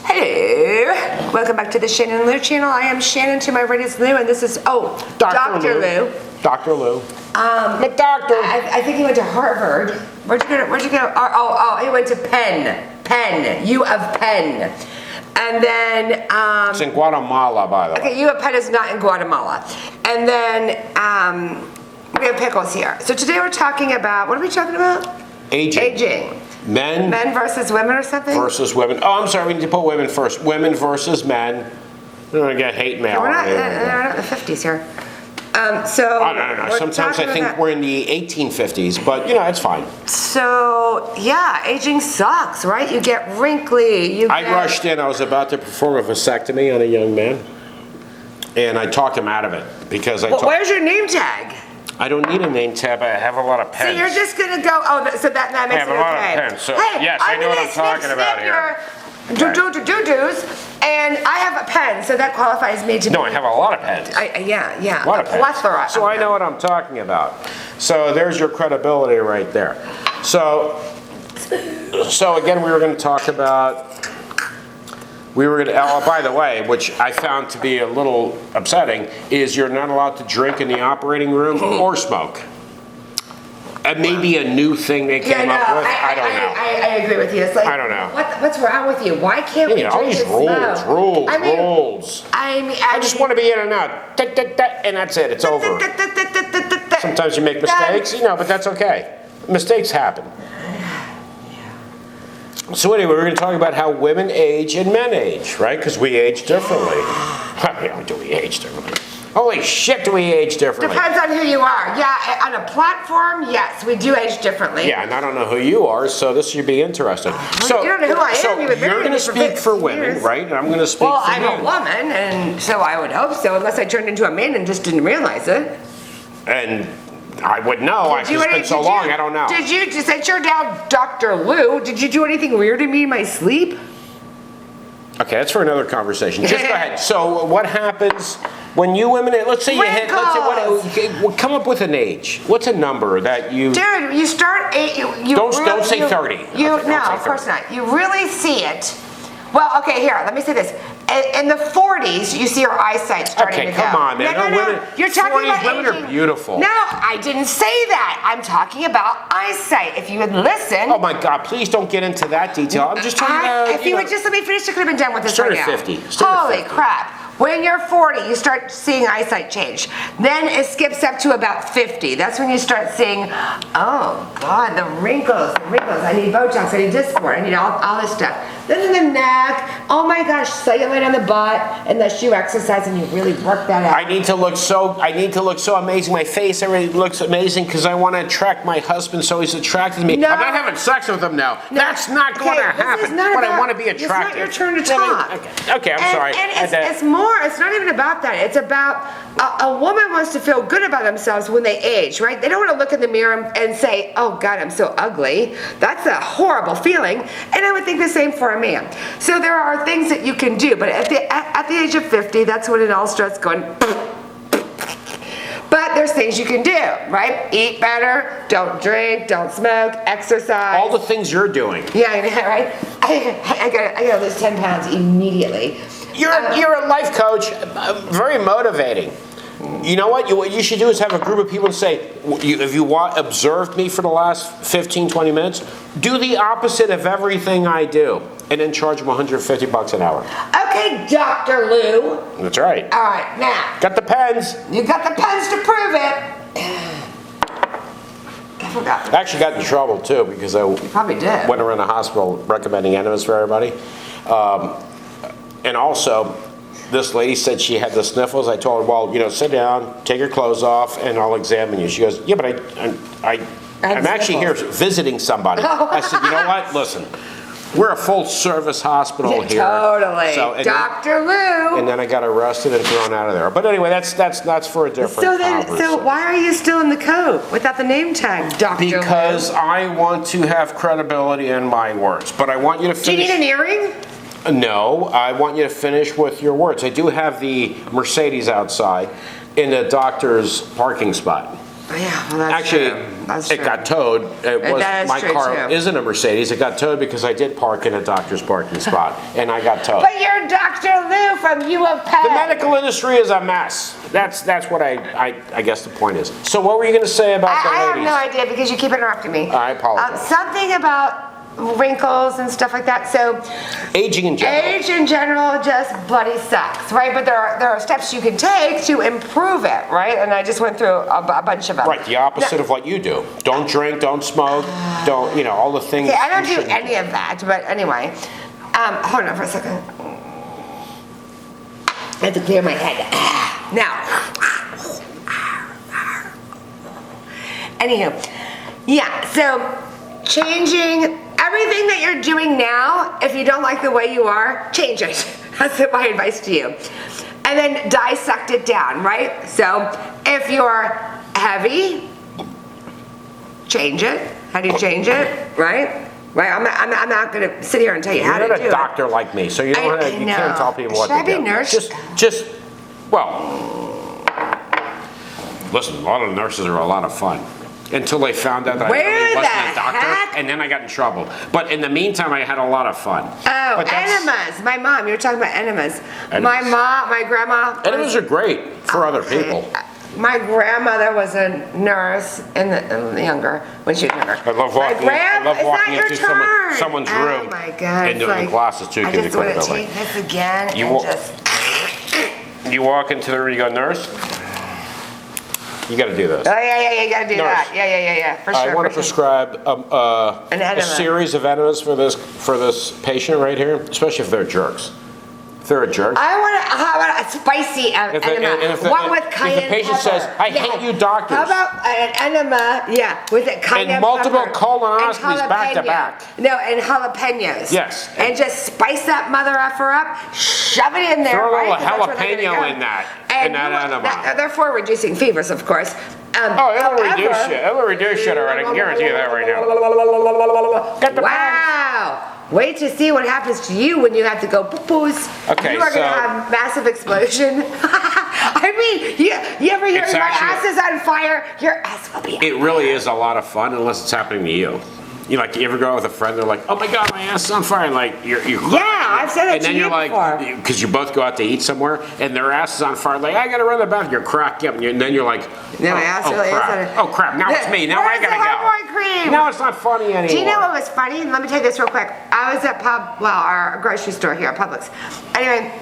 Hello, welcome back to the Shannon and Lou channel. I am Shannon, to my right is Lou, and this is, Dr. Lou. Dr. Lou. McDoctor. I think he went to Harvard. Where'd you go? Oh, he went to Penn. U of Penn. And then, it's in Guatemala, by the way. Okay, U of Penn is not in Guatemala. And then, we have pickles here. So today we're talking about, what are we talking about? Aging. Men versus women or something? Versus women. Oh, I'm sorry, we need to put women first. Women versus men. We're going to get hate mail. We're not in the 50s here. No. Sometimes I think we're in the 1850s, but it's fine. So, yeah, aging sucks, right? You get wrinkly. I rushed in. I was about to perform a vasectomy on a young man, and I talked him out of it because where's your name tag? I don't need a name tab. I have a lot of pens. So you're just going to go, so that makes it okay. I have a lot of pens. So, hey, yes, I know what I'm talking about here. Do-do-do-do-dos, and I have a pen, so that qualifies me to be... No, I have a lot of pens. Yeah. A lot of pens. Plethora. So I know what I'm talking about. So there's your credibility right there. So again, we were going to talk about... by the way, which I found to be a little upsetting, is you're not allowed to drink in the operating room or smoke. It may be a new thing they came up with. I don't know. I agree with you. It's like, I don't know. What's wrong with you? Why can't we drink all these and smoke? rules. I just want to be in and out. And that's it. It's over. Sometimes you make mistakes, but that's okay. Mistakes happen. So anyway, we're going to talk about how women age and men age, right? Because we age differently. Do we age differently? Holy shit, do we age differently? Depends on who you are. Yeah, on a platform, yes, we do age differently. Yeah, and I don't know who you are, so this should be interesting. So you don't know who I am. So you're going to speak for women, right? And I'm going to speak for men. Well, I'm a woman, and so I would hope so, unless I turned into a man and just didn't realize it. And I would know. It's been so long, I don't know. Did you, since you're now Dr. Lou, did you do anything weird to me in my sleep? Okay, that's for another conversation. Just go ahead. So what happens when you women, let's say come up with an age. What's a number that you... Dude, you start... Don't say 30. No, of course not. You really see it. Well, okay, here, let me say this. In the 40s, you see your eyesight starting to go. Okay, come on, man. No. You're talking about women aging. are beautiful. No, I didn't say that. I'm talking about eyesight. If you would listen. Oh my God, please don't get into that detail. I'm just talking about... If you would just let me finish, I could have been done with this right now. Start at 50. Holy crap. When you're 40, you start seeing eyesight change. Then it skips up to about 50. That's when you start seeing, oh God, the wrinkles. I need Botox, I need Dysport, I need all this stuff. Then in the neck, oh my gosh, cellulite on the butt, unless you exercise and you really work that out. I need to look so amazing. My face already looks amazing because I want to attract my husband, so he's attracted to me. No. I'm not having sex with him now. No. That's not going to happen. But I want to be attractive. It's not your turn to talk. Okay, I'm sorry. And it's more. It's not even about that. It's about a woman wants to feel good about themselves when they age, right? They don't want to look in the mirror and say, "Oh God, I'm so ugly." That's a horrible feeling. And I would think the same for a man. So there are things that you can do, but at the age of 50, that's when it all starts going. But there's things you can do, right? Eat better, don't drink, don't smoke, exercise. All the things you're doing. Yeah, right? I gotta lose 10 pounds immediately. You're a life coach, very motivating. You know what? What you should do is have a group of people and say, if you observed me for the last 15, 20 minutes, do the opposite of everything I do, and then charge them $150 an hour. Okay, Dr. Lou. That's right. All right, now. Got the pens. You got the pens to prove it. I forgot. I actually got in trouble, too, because I probably did. Went around the hospital recommending enemas for everybody. And also, this lady said she had the sniffles. I told her, well, sit down, take your clothes off, and I'll examine you. She goes, yeah, but I'm actually here visiting somebody. I said, you know what? Listen, we're a full-service hospital here. Totally. Dr. Lou. And then I got arrested and thrown out of there. But anyway, that's for a different conversation. So why are you still in the code without the name tag, Dr. Lou? Because I want to have credibility in my words. But I want you to finish. Do you need an earring? No, I want you to finish with your words. I do have the Mercedes outside in the doctor's parking spot. Yeah, well, that's Actually, true. That's it true. got towed. That is My true, car too. isn't a Mercedes. It got towed because I did park in a doctor's parking spot, and I got towed. But you're Dr. Lou from U of Penn. The medical industry is a mess. That's what I guess the point is. So what were you going to say about the I have ladies? no idea because you keep interrupting me. I apologize. Something about wrinkles and stuff like that. So Aging in general. age in general just bloody sucks, right? But there are steps you can take to improve it, right? And I just went through a bunch of them. Right, the opposite of what you do. Don't drink, don't smoke, don't, all the things. Okay, I don't you do shouldn't any of that, but anyway. Hold on for a second. I have to clear my head. Now. Anywho, yeah, so changing everything that you're doing now, if you don't like the way you are, change it. That's my advice to you. And then dissect it down, right? So if you're heavy, change it. How do you change it, right? Right, I'm not gonna sit here and tell you how to do You're it. not a doctor like me, so you don't I you know. can't tell people what Should to I be do. nurse? Listen, a lot of nurses are a lot of fun. Until they found out that Where I really wasn't the a doctor, heck? and then I got in trouble. But in the meantime, I had a lot of fun. Oh, But that's- enemas. My mom, you were talking about enemas. Enemas. My mom, my grandma. Enemas are great for other people. My grandmother was a nurse in the younger, when she was younger. I love walking, It's not your into turn. someone's Oh room. my God. And it's doing glasses too. I Give just you want to credibility. take this again You and wa- just. You walk into the room, you go, nurse? You got to do this. Oh, yeah, you gotta do Nurse. that. Yeah, for sure. I want to for sure. prescribe An a enema. series of enemas for this patient right here, especially if they're jerks. If they're a jerk. How about a spicy If the- enema? and if the- One with if the cayenne patient pepper. says, "I hate you doctors." How about an enema, with a cayenne And multiple pepper colonoscopies and back to jalapeno. back. No, and jalapenos. Yes. And just spice that mother effer up, shove it in there, Throw a little right? 'Cause that's where they're jalapeno gonna go. in that And enema. Therefore reducing fevers, of course. Oh, it'll reduce shit. It'll reduce shit already. I can guarantee you that right now. Get the bag. Wow. Wait to see what happens to you when you have to go poo-poos. Okay, You are so- going to have massive explosion. I mean, you ever hear It's my actually- ass is on fire? Your ass will be on It really is a lot of fun unless it's happening to you. You ever go out with a friend, they're like, "Oh my God, my ass is on fire!" And like you're Yeah, I've said that and to then you you're like, before. because you both go out to eat somewhere, and their ass is on fire. Like, I gotta run to the bathroom. You're cracking up, and then you're like, No, my ass oh, really is crap. on it. Oh crap! Now it's me. Now I Where's gotta the go. hemorrhoid cream? Now it's not funny anymore. Do you know what was funny? Let me tell you this real quick. I was at our grocery store here at Publix. Anyway,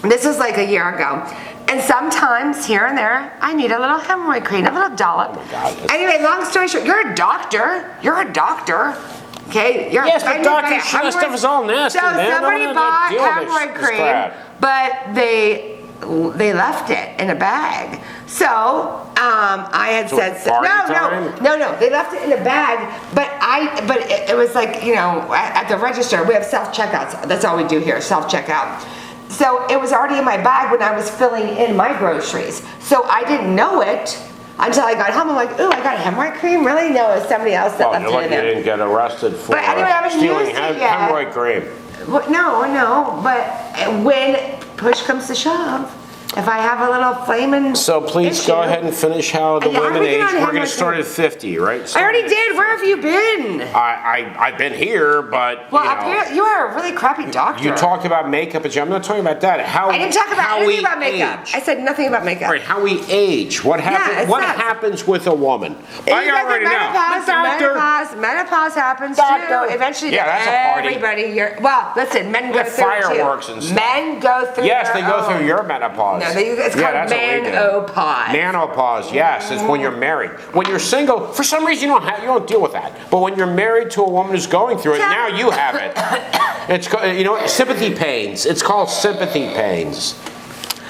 this was like a year ago. And sometimes, here and there, I need a little hemorrhoid cream, a little dollop. Oh my God, that's- Anyway, long story short, you're a doctor. Okay? Yes, but I need doctors, my that stuff hemorrhoid- is all nasty, So man. somebody I don't bought deal with hemorrhoid this cream, crap. but they left it in a bag. So I had So said, party time? no, they left it in a bag, but it was like, at the register, we have self-checkouts. That's all we do here, self-checkout. So it was already in my bag when I was filling in my groceries. So I didn't know it until I got home. I'm like, ooh, I got hemorrhoid cream? Really? No, it was somebody else that Well, left you're it lucky in you there. didn't get arrested for But anyway, I haven't stealing used it yet. hemorrhoid cream. Well, no, but when push comes to shove, if I have a little flaming So please go issue- ahead and finish how the Yeah, women we can age. only We're have going one to start thing. at 50, right? So I already did. Where have you been? I've been here, but Well, you are a really crappy doctor. you talked about makeup, and I'm not talking about that. I didn't talk about how anything we about makeup. age. I said nothing about makeup. All right, how we age. What happens? it's What not- happens with a woman? You I got the already know. menopause, The doctor. menopause happens Doctor. too. Eventually, Yeah, that's a party. everybody. Listen, men go have through it fireworks too. and stuff. Men go through. Yes, their they go own. through your menopause. No, it's Yeah, called that's what we do. menopause. Menopause, yes, is when you're married. When you're single, for some reason you don't deal with that. But when you're married to a woman who's going through it, Yeah. now you have it. It's sympathy pains. It's called sympathy pains.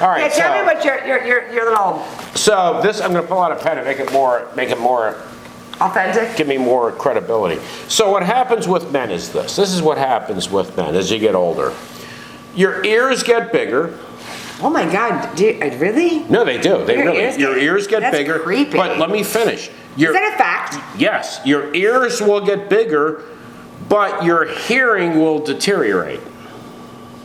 All right, Yeah, tell me what your little so this I'm going to pull out a pen and make it more. authentic. Give me more credibility. So what happens with men is this. This is what happens with men as you get older. Your ears get bigger. Oh my God! Really? No, they do. Your ears get that's bigger. creepy. But let me finish. Is that a fact? Yes, your ears will get bigger, but your hearing will deteriorate.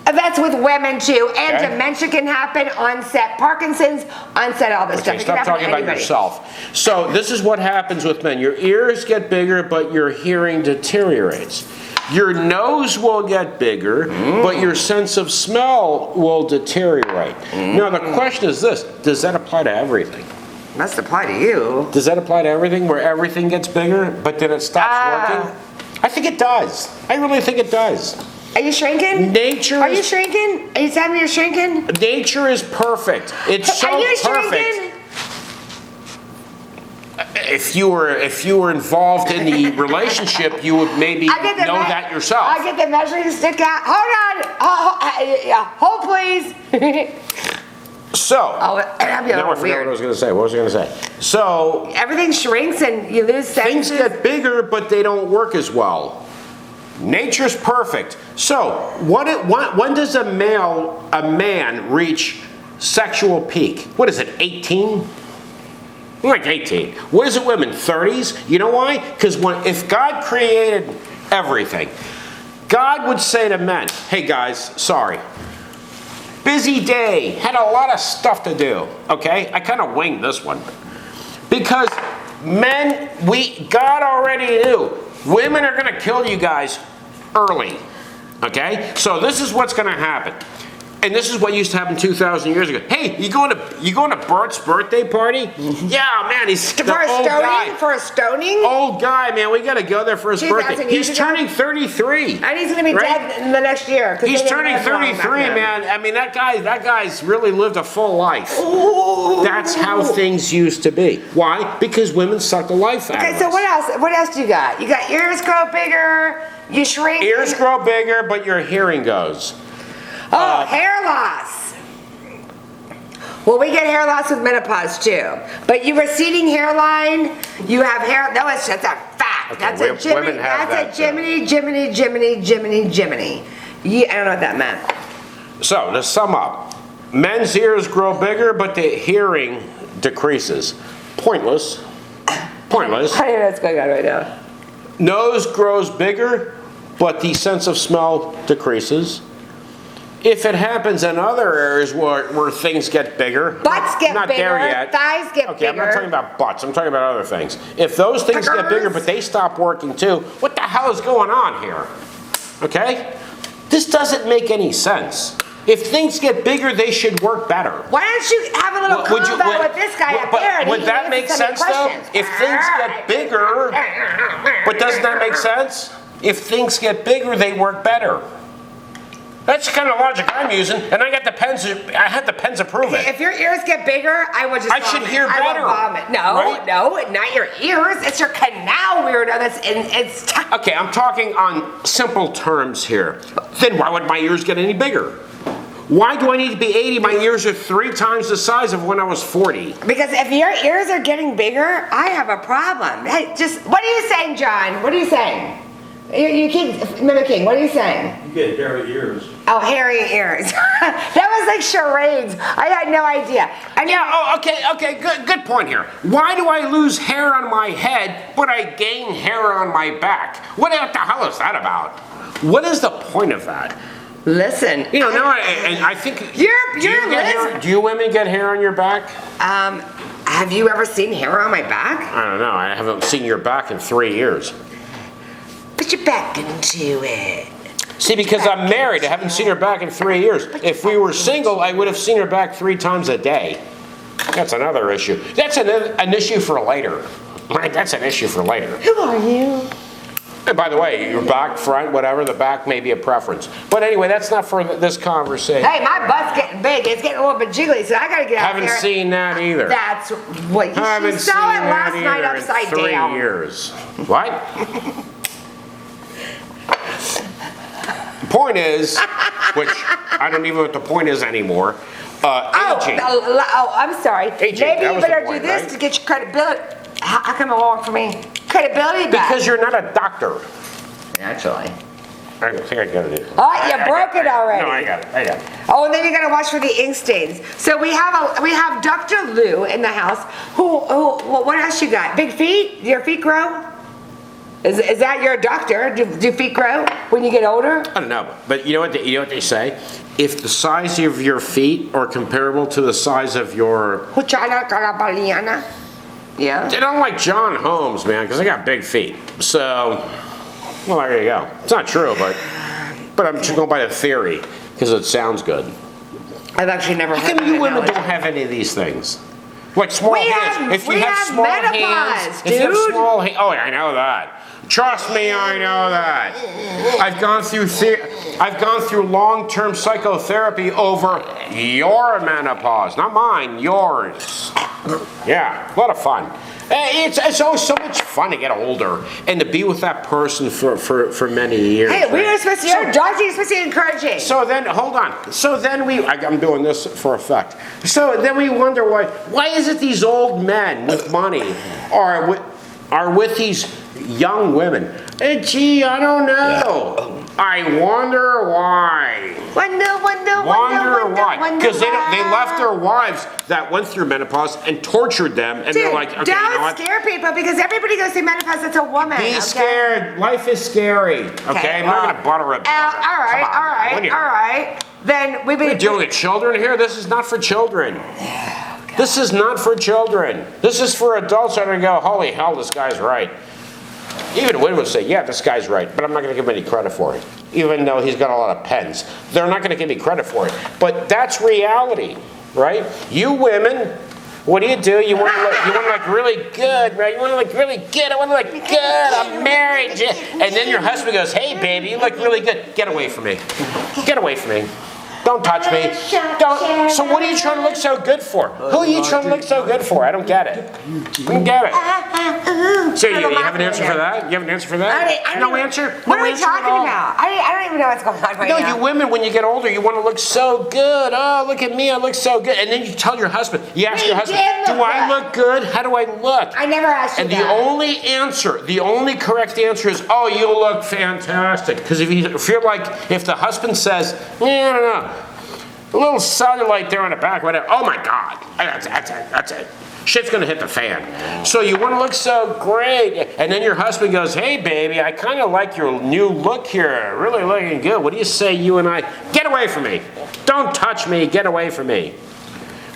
That's with women too, and Okay. dementia can happen, onset Parkinson's, onset all this stuff. Okay, It can stop happen talking to about anybody. yourself. So this is what happens with men. Your ears get bigger, but your hearing deteriorates. Your nose will get bigger, but your sense of smell will deteriorate. Now the question is this, does that apply to everything? Must apply to you. Does that apply to everything, where everything gets bigger, but then it stops working? I think it does. I really think it does. Are you shrinking? Nature Are you is- shrinking? Are you telling me you're shrinking? Nature is perfect. It's so Are you perfect. shrinking? If you were involved in the relationship, you would maybe know that yourself. I get the measuring stick out. Hold on. Hold please. So, Oh, that'd be a now I little forgot weird. what I was going to say. What was I going to say? So, Everything shrinks and you lose things senses. get bigger, but they don't work as well. Nature's perfect. So, when does a man reach sexual peak? What is it, 18? Like 18. What is it, women? 30s? You know why? Because if God created everything, God would say to men, hey guys, sorry. Busy day, had a lot of stuff to do, okay? I kind of winged this one. Because men, God already knew, women are gonna kill you guys early, okay? So this is what's gonna happen. And this is what used to happen 2,000 years ago. Hey, you going to Bert's birthday party? Yeah, man, he's the For a old stoning? guy. For a stoning? Old guy, man, we gotta go there for his 2,000 birthday. years He's ago? turning 33. And he's gonna be right? dead in the next year. 'cause He's they didn't turning live long back 33, then. man. I mean, that guy's really lived a full life. That's how things used to be. Why? Because women suck the life out Okay, of so us. what else? What else do you got? You got ears grow bigger. You shrink. Ears grow bigger, but your hearing goes. Oh, hair loss. Well, we get hair loss with menopause too. But you receding hairline, you have hair. No, that's a fact. Okay, That's we a have- Jiminy. women have That's a that, too. Jiminy. Yeah, I don't know what that meant. So, to sum up, men's ears grow bigger, but the hearing decreases. Pointless. Pointless. I don't know what's going on right now. Nose grows bigger, but the sense of smell decreases. If it happens in other areas where things get bigger, Butts get not bigger, there yet. thighs get Okay, I'm not bigger. talking about butts. I'm talking about other things. If those things get bigger, Pickers. but they stop working too, what the hell is going on here? Okay, this doesn't make any sense. If things get bigger, they should work better. Why don't you have a little convo with this guy up there? and Would he that can make answer some of sense your though? questions? If things get bigger, but doesn't that make sense? If things get bigger, they work better. That's the kind of logic I'm using, and I got the pens. I had the pens to prove it. If your ears get bigger, I will just I should vomit. hear I better, will vomit. No, right? no, not your ears. It's your canal, weirdo. It's Okay, I'm talking on simple terms here. Then why would my ears get any bigger? Why do I need to be 80? My ears are 3 times the size of when I was 40. because if your ears are getting bigger, I have a problem. Hey, just what are you saying, John? What are you saying? You keep mimicking. What are you saying? You get hairy ears. Oh, hairy ears. That was like charades. I had no idea. Okay, good point here. Why do I lose hair on my head, but I gain hair on my back? What the hell is that about? What is the point of that? Listen. You know, now I think. You're do you women get hair on your back? Have you ever seen hair on my back? I don't know. I haven't seen your back in 3 years. Put your back into it. See, because I'm married, I haven't seen her back in 3 years. If we were single, I would have seen her back 3 times a day. That's another issue. That's an issue for later. Right? That's an issue for later. Who are you? And by the way, your back, front, whatever, the back may be a preference. But anyway, that's not for this conversation. Hey, my butt's getting big. It's getting a little bit jiggly, so I gotta get out Haven't there. seen that either. That's what you Haven't seen saw it that last night either upside in 3 down. years. What? Point is, which I don't even know what the point is anymore. Aging. I'm sorry. Aging, Maybe that you was the better point, do this right? to get your credibility. How come it won't for me? Credibility back. Because you're not a doctor. Naturally. I think I got it. Oh, you broke it already. No, I got it. Oh, and then you gotta watch for the ink stains. So we have Dr. Lou in the house. Who what else you got? Big feet? Your feet grow? Is that your doctor? Do feet grow when you get older? I don't know, but you know what they say? If the size of your feet are comparable to the size of your... Yeah. They don't like John Holmes, man, because I got big feet. So, well, there you go. It's not true, but I'm just going by the theory because it sounds good. I've actually never How heard come that you women analogy. don't have any of these things? Like small We hands. have- If you we have have small menopause, hands, if you have dude. small hands, oh, I know that. Trust me, I know that. I've gone through long-term psychotherapy over your menopause, not mine, yours. Yeah, a lot of fun. It's always so much fun to get older and to be with that person for many years. Hey, we right? were supposed to, your doctor is supposed to be encouraging. So then, hold on. So then I'm doing this for effect. So then we wonder why is it these old men with money are with these young women? Gee, I don't know. I wonder why. Wonder Why? Because they left their wives that went through menopause and tortured them, and Dude, they're like, okay, you know don't what? scare people because everybody goes through menopause. It's a woman. Be okay? scared. Life is scary. Okay, I'm not gonna butter it. All right. Then we've been We're dealing with children here. This is not for children. This is not for children. This is for adults that are gonna go, holy hell, this guy's right. Even women would say, yeah, this guy's right, but I'm not going to give him any credit for it. Even though he's got a lot of pens. They're not going to give me credit for it. But that's reality, right? You women, what do? You want to look really good, right? You want to look really good. I want to look good. I'm married. And then your husband goes, hey, baby, you look really good. Get away from me. Get away from me. Don't touch me. Don't. So what are you trying to look so good for? Who are you trying to look so good for? I don't get it. I don't get it. So you have an answer for that? You have an answer for that? No answer? What No are we answer at talking all? about? I don't even know what's going on right No, now. you women, when you get older, you want to look so good. Oh, look at me, I look so good. And then you tell your husband, you ask We your husband, did do look I good. look good? How do I look? I never asked you And that. the only correct answer is, oh, you look fantastic. Because if the husband says, yeah, I don't know, a little cellulite there on the back, whatever, oh my God, that's it. Shit's gonna hit the fan. So you wanna look so great. And then your husband goes, hey baby, I kinda like your new look here. Really looking good. What do you say, you and I? Get away from me. Don't touch me, get away from me.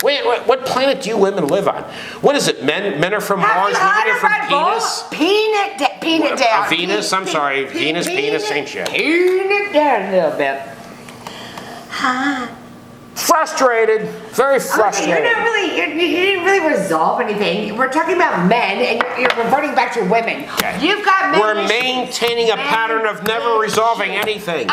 Wait, what planet do you women live on? What is it? Men are from Mars, women are from Venus? Peanut down. Venus, I'm sorry. Venus, penis, same shit. Peanut down a little bit. Frustrated, very frustrated. You didn't really resolve anything. We're talking about men, and you're reverting back to women. Okay. You've got men We're issues. maintaining a Men pattern of never resolving anything.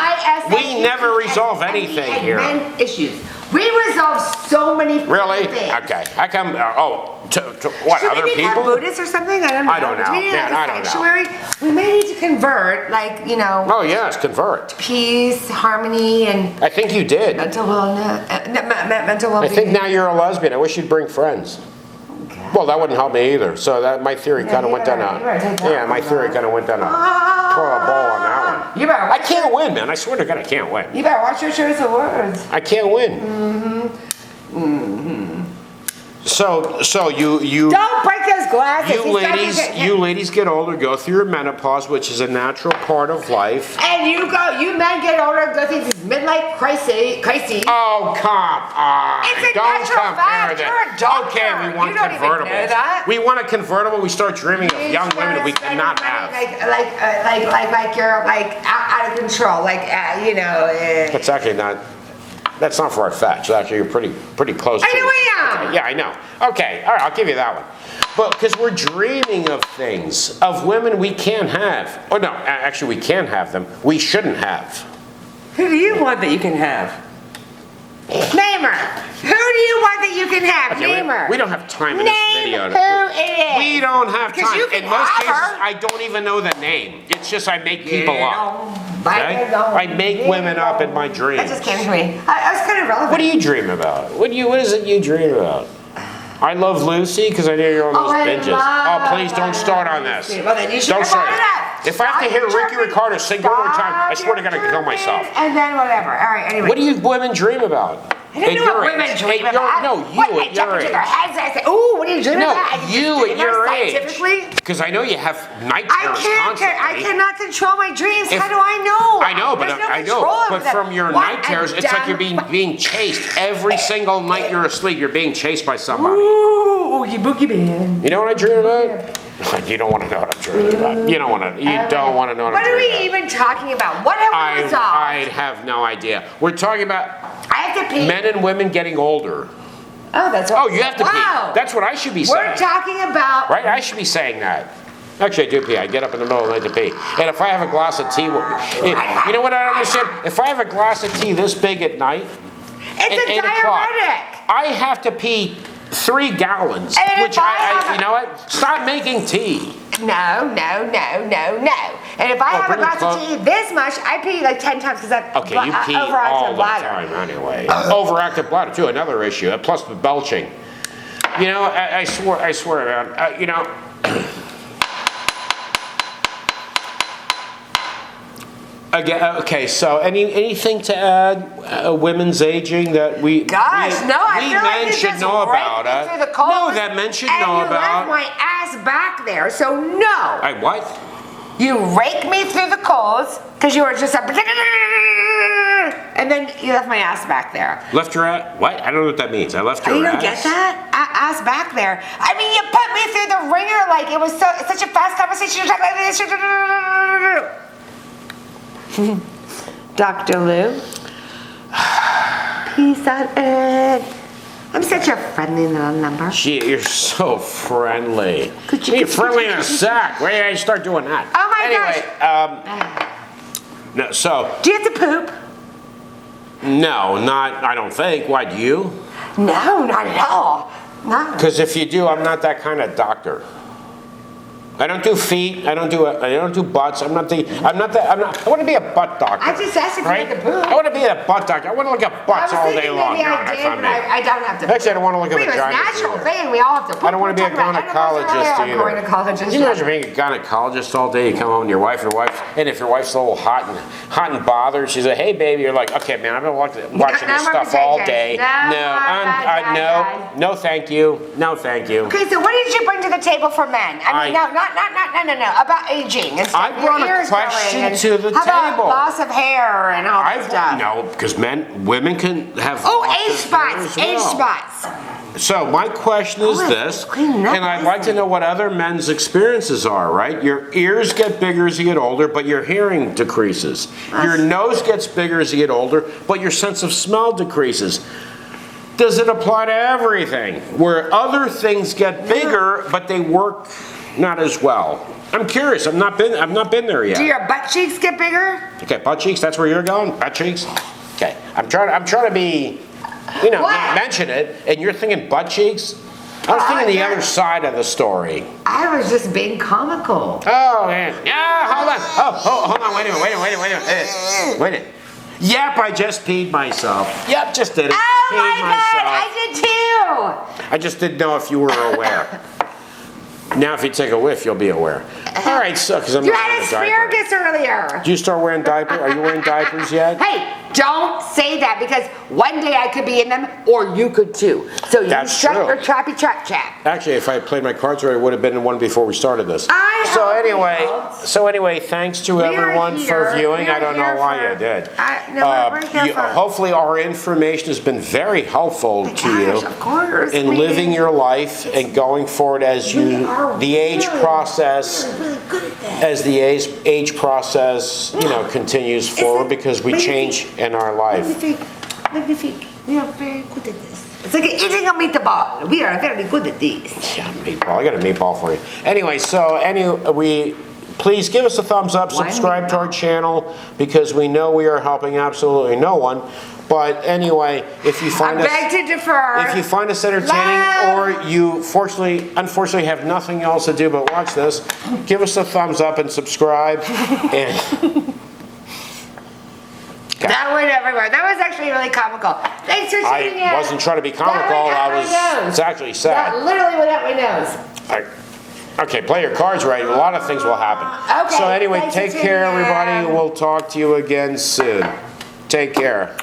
We never resolve anything here. Men issues. We resolve so many Really? things. Okay. I come. To what? Should Other we become people? Buddhists or something? I don't know. I don't know. Do we need Man, like a I don't know. sanctuary? We may need to convert, Oh yes, convert. peace, harmony, and I think you did. mental wellness. Mental I well-being. think now you're a lesbian. I wish you'd bring friends. Okay. Well, that wouldn't help me either. So that my theory kind of you went down better take that yeah, my one, theory though. kind of went down a twirl a ball on that one. You better. I can't win, man. I swear to God, I can't win. You better watch your choice of words. I can't win. So you Don't break those glasses. you ladies get older, go through your menopause, which is a natural part of life. And you men get older, go through these midlife crises. Oh, come on. It's a Don't natural compare fact. that. You're a doctor. Okay, we want You don't even know convertibles. that. We want a convertible. We start dreaming of young women we cannot have. Like you're like out of control. That's actually not. That's not for a fact. So actually, you're pretty close. I know I am. Okay, yeah, I know. Okay, all right, I'll give you that one. But because we're dreaming of things, of women we can't have. Oh no, actually, we can have them. We shouldn't have. Who do you want that you can have? Name her. Who do you want that you can have? Okay, Name her. we don't have time in this video. Name who it is. We don't have 'Cause time. you can In most have cases, her. I don't even know the name. It's just I make people up. Okay? I I make women up in my dreams. That just came to me. I was kind of relevant. What do you dream about? What is it you dream about? I Love Lucy because I know you're on those binges. Oh, please don't start on this. Well, then you should Don't have start. brought it up. If I have to hear Ricky Ricardo sing one more time, I swear to God I can kill myself. And then whatever. All right, anyway. What do you women dream about? I don't know what women dream about. No, you what, at your age. Their heads and I say, ooh, what are you dreaming No, about? you at your age. Scientifically? Because I know you have night terrors constantly. I cannot control my dreams. How do I know? I know, but There's no I know. control over But them. from your What night terrors, it's like you're being chased every single night you're asleep. You're being chased by somebody. Ooh, oogie boogie man. You know what I dream about? You don't want to know what I'm dreaming about. You don't want to. You don't want to know what I'm What are dreaming we about. even talking about? What have we resolved? I have no idea. We're talking about I have to pee. men and women getting older. Oh, that's what. Oh, you have to pee. That's what I should be saying. We're talking about. Right? I should be saying that. Actually, I do pee. I get up in the middle of the night to pee. And if I have a glass of tea, you know what I don't understand? If I have a glass of tea this big at night, It's at a 8 o'clock, diuretic. I have to pee 3 gallons. And Which if I you know what? Stop making tea. No. And if I have a pretty glass close. of tea this much, I pee like 10 times because I've Okay, you pee all overactive the bladder. time anyway. Overactive bladder too, another issue. Plus the belching. You know, I swear, man. You know. Again, okay, so anything to add? Women's aging that we Gosh, no, I we feel like men you should just know raked about me it. through the coals, No, that men should know And you left about. my ass back there, so no. I what? You raked me through the coals because you were just a and then you left my ass back there. Left your ass? What? I don't know what that means. I left your ass. You don't get that? Ass back there. I mean, you put me through the ringer like it was such a fast conversation. You're talking like this. Dr. Lou. Peace on earth. I'm such a friendly little number. Gee, you're so friendly. Could you- You're friendly in a sack. Where did I start doing that? Oh my No, so Do you have to poop? no, not. I don't think. Why do you? No, not at all. No. Because if you do, I'm not that kind of doctor. I don't do feet. I don't do butts. I want to be a butt doctor. I just asked if you had to poop. I want to be a butt doctor. I want to look at butts all day long. Maybe No, I that's did, not but me. I don't have to poop. Actually, I don't want to look at It's a vaginas natural either. thing. We all have to poop. I don't want to be a We're talking about gynecologist animals either. earlier. Gynecologist. Can you imagine being a gynecologist all day? You come home to your wife, and if your wife's a little hot and bothered, she's like, "Hey, baby," you're like, "Okay, man, I've been watching No this more stuff all day. No, No, thank you. No, thank you." Okay, so what did you bring to the table for men? I mean, no, about aging and stuff. I brought Your a ears question growing and to the how about table. loss of hair and all that stuff? No, because women can have. Oh, lots age of hair spots, as age well. spots. So my question is Oh, this, clean that and I'd like to know what other men's experiences are, right? Your ears get bigger as you get older, but your hearing decreases. Your nose gets bigger as you get older, but your sense of smell decreases. Does it apply to everything? Where other things get bigger, but they work not as well? I'm curious. I've not been there yet. Do your butt cheeks get bigger? Okay, butt cheeks. That's where you're going. Butt cheeks. Okay. I'm trying to be, not mention it, and you're thinking butt cheeks. I was thinking the other side of the story. I was just being comical. Oh man. Yeah. Hold on. Oh, hold on. Wait a minute. Wait a minute. Yep, I just peed myself. Yep, just did it. Oh Peed my God, I did too. I just didn't know if you were aware. Now, if you take a whiff, you'll be aware. All right, so because I'm You not had wearing a diaper. asparagus earlier. Do you start wearing diapers? Are you wearing diapers yet? Hey, don't say that because one day I could be in them or you could too. So you That's shut true. your trappy trap chat. Actually, if I had played my cards right, it would have been in one before we started this. So anyway, thanks to everyone for viewing. I don't know why you did. Hopefully, our information has been very helpful to you Of course. in living your life and going forward as the age process. As the age process, continues forward because we change in our life. Magnifique. We are very good at this. It's like eating a meatball. We are very good at this. Yeah, meatball. I got a meatball for you. Anyway, please give us a thumbs up, subscribe to our channel because we know we are helping absolutely no one. But anyway, if you find us entertaining or you unfortunately have nothing else to do but watch this, give us a thumbs up and subscribe. And that went everywhere. That was actually really comical. Thanks for tuning in. I wasn't trying to be comical. It's actually sad. That literally went up my nose. Okay, play your cards right. A lot of things will happen. Okay, So anyway, thanks for take care, tuning in. everybody. We'll talk to you again soon. Take care.